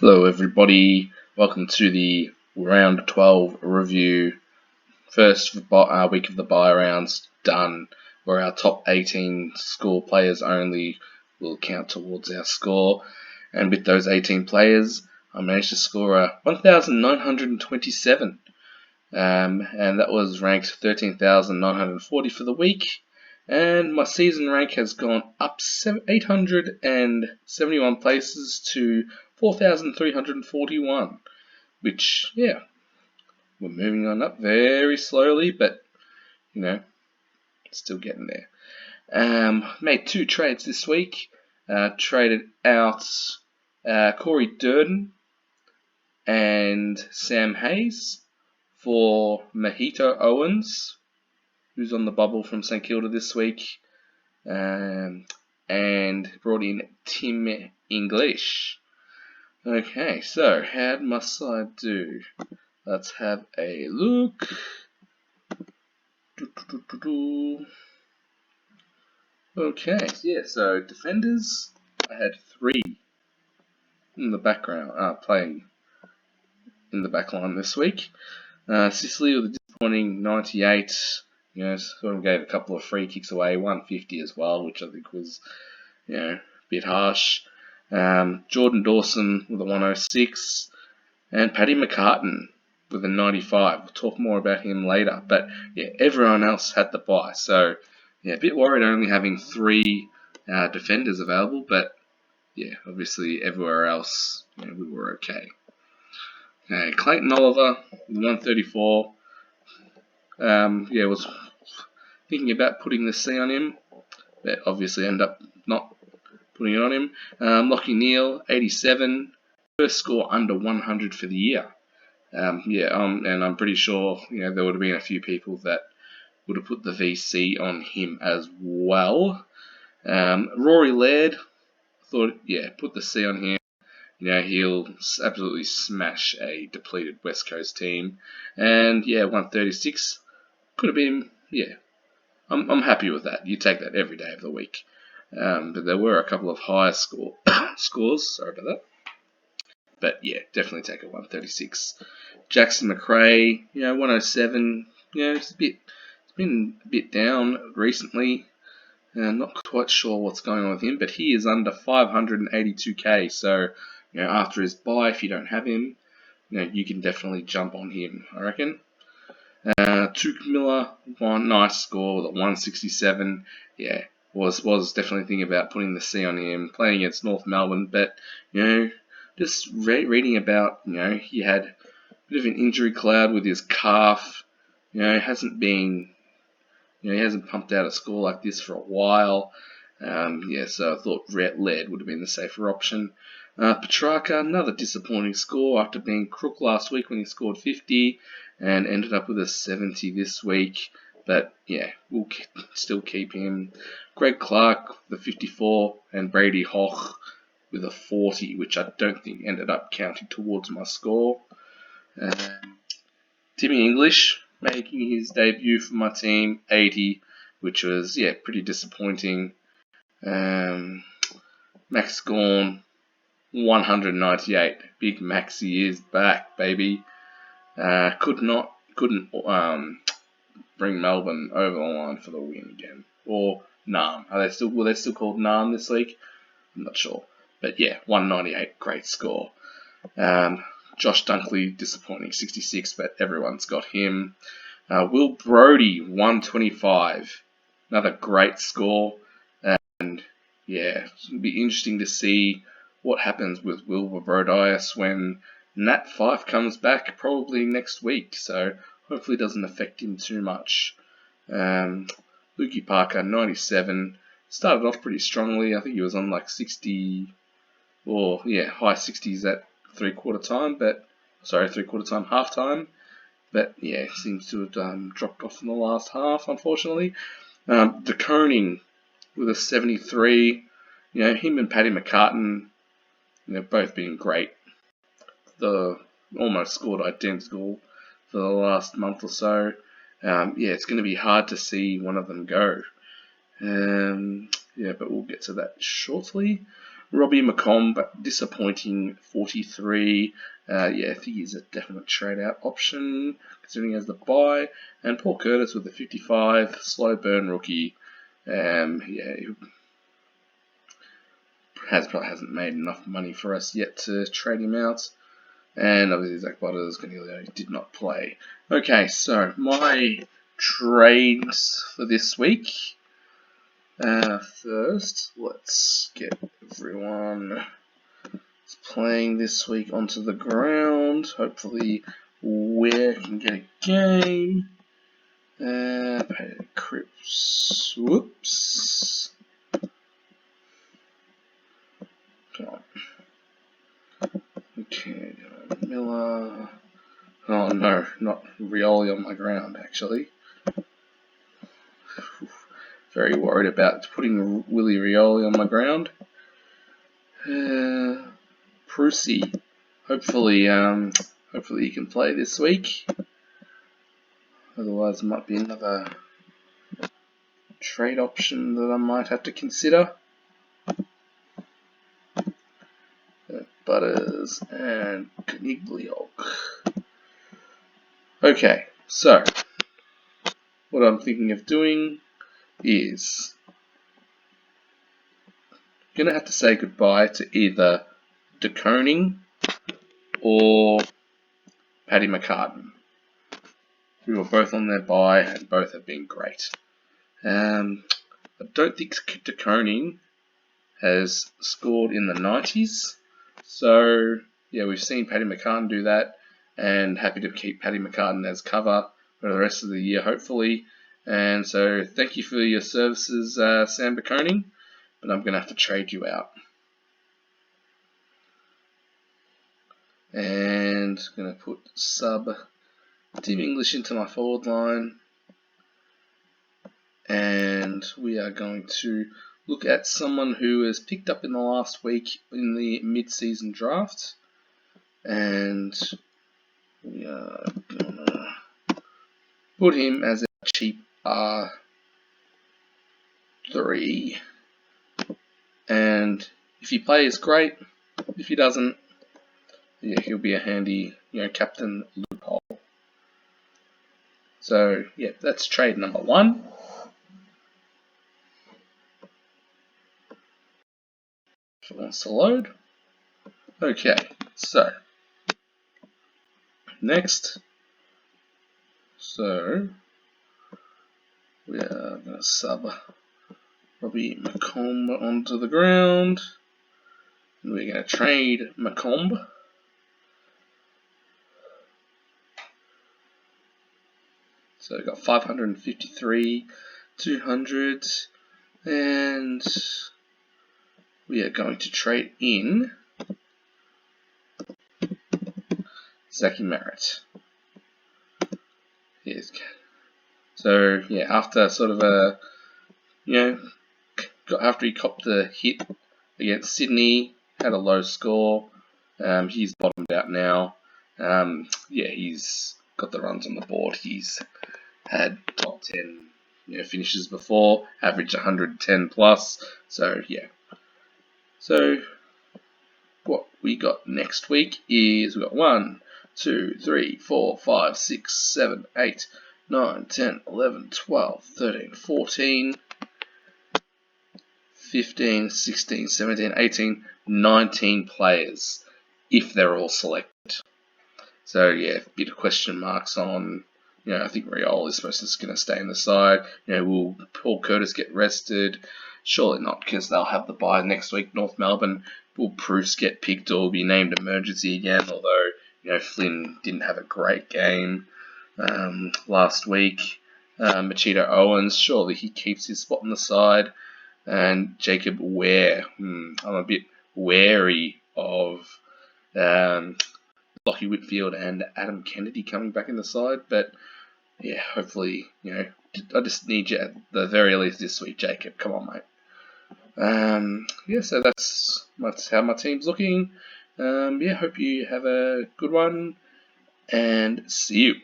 Hello everybody, welcome to the round 12 review. First week of the bye rounds done, where our top 18 score players only will count towards our score. And with those 18 players, I managed to score a 1,927. And that was ranked 13,940 for the week. And my season rank has gone up 871 places to 4,341, which, yeah, we're moving on up very slowly, but, still getting there. Made 2 trades this week. Traded out Corey Durden and Sam Hayes for Mahito Owens, who's on the bubble from St Kilda this week, and brought in Tim English. Okay, so how must I do? Let's have a look. Okay, yeah, so defenders, I had 3 in the background, playing in the back line this week. Sicily with a disappointing 98. Sort of gave a couple of free kicks away, 150 as well, which I think was, a bit harsh. Jordan Dawson with a 106, and Paddy McCartan with a 95. We'll talk more about him later. But yeah, everyone else had the bye, so yeah, a bit worried only having 3 defenders available. But yeah, obviously everywhere else, we were okay. Clayton Oliver, 134. Was thinking about putting the C on him, but obviously ended up not putting it on him. Lockie Neal, 87. First score under 100 for the year. And I'm pretty sure there would have been a few people that would have put the VC on him as well. Rory Laird, thought, put the C on him. He'll absolutely smash a depleted West Coast team. And 136 could have been, I'm happy with that. You take that every day of the week. But there were a couple of higher scores. Sorry about that. But yeah, definitely take a 136. Jackson McRae, 107. It's been a bit down recently. Not quite sure what's going on with him, but he is under 582k. So, after his bye, if you don't have him, you can definitely jump on him, I reckon. Tuke Miller, one nice score with a 167. Yeah, was definitely thinking about putting the C on him, playing against North Melbourne, but, just reading about, he had a bit of an injury cloud with his calf. Hasn't been, he hasn't pumped out a score like this for a while. So I thought Laird would have been the safer option. Petrarca, another disappointing score after being crook last week when he scored 50 and ended up with a 70 this week. But yeah, we'll still keep him. Greg Clark, the 54, and Brady Hoch with a 40, which I don't think ended up counting towards my score. Timmy English making his debut for my team, 80, which was, pretty disappointing. Max Gorn, 198. Big Maxi is back, baby. Couldn't bring Melbourne over the line for the win again. Or Nam. Were they still called Nam this week? I'm not sure. But yeah, 198, great score. Josh Dunkley, disappointing, 66, but everyone's got him. Will Brodie, 125. Another great score. And it'll be interesting to see what happens with Wilbur Brodius when Nat Fife comes back probably next week. So hopefully it doesn't affect him too much. Lukey Parker, 97. Started off pretty strongly. I think he was on like 60, high 60s at three-quarter time, half time. But seems to have dropped off in the last half, unfortunately. De Koning with a 73. Him and Paddy McCartan, both being great. Almost scored identical for the last month or so. It's going to be hard to see one of them go. But we'll get to that shortly. Robbie McComb, disappointing 43. I think he's a definite trade out option, considering he has the bye. And Paul Curtis with the 55, slow burn rookie. He probably hasn't made enough money for us yet to trade him out. And obviously Zach Butters did not play. Okay, so my trades for this week. First, let's get everyone playing this week onto the ground. Hopefully, Ware can get a game. Cripps. Whoops. Come on. Okay, Miller. Oh no, not Rioli on my ground, actually. Very worried about putting Willie Rioli on my ground. Prusy. Hopefully he can play this week. Otherwise, it might be another trade option that I might have to consider. Butters and Knigliok. Okay, so what I'm thinking of doing is gonna have to say goodbye to either De Koning or Paddy McCartan, who were both on their bye and both have been great. I don't think De Koning has scored in the 90s, so yeah, we've seen Paddy McCartan do that, and happy to keep Paddy McCartan as cover for the rest of the year, hopefully. And so, thank you for your services, Sam De Koning, but I'm going to have to trade you out. And I'm going to put sub Tim English into my forward line, and we are going to look at someone who was picked up in the last week in the mid-season draft, and we are going to put him as a cheap R3, and if he plays, great. If he doesn't, yeah, he'll be a handy, captain loophole. So, yeah, that's trade number 1. If it wants to load. Okay, so next, so we are going to sub Robbie McComb onto the ground. And we're going to trade McComb. So we've got 553, 200, and we are going to trade in Zachy Merritt. Yes. So yeah, after sort of after he copped the hit against Sydney, had a low score. He's bottomed out now. He's got the runs on the board. He's had top 10 finishes before, averaged 110 plus. So yeah. So what we got next week is we got 1, 2, 3, 4, 5, 6, 7, 8, 9, 10, 11, 12, 13, 14, 15, 16, 17, 18, 19 players, if they're all selected. So yeah, a bit of question marks on, I think Rioli is supposed to going to stay in the side. Will Paul Curtis get rested? Surely not, because they'll have the bye next week, North Melbourne. Will Bruce get picked or be named emergency again? Although, Flynn didn't have a great game last week. Machito Owens, surely he keeps his spot on the side. And Jacob Ware. I'm a bit wary of Lockie Whitfield and Adam Kennedy coming back in the side. But, yeah, hopefully, I just need you at the very least this week, Jacob. Come on, mate. So that's how my team's looking. Hope you have a good one, and see you.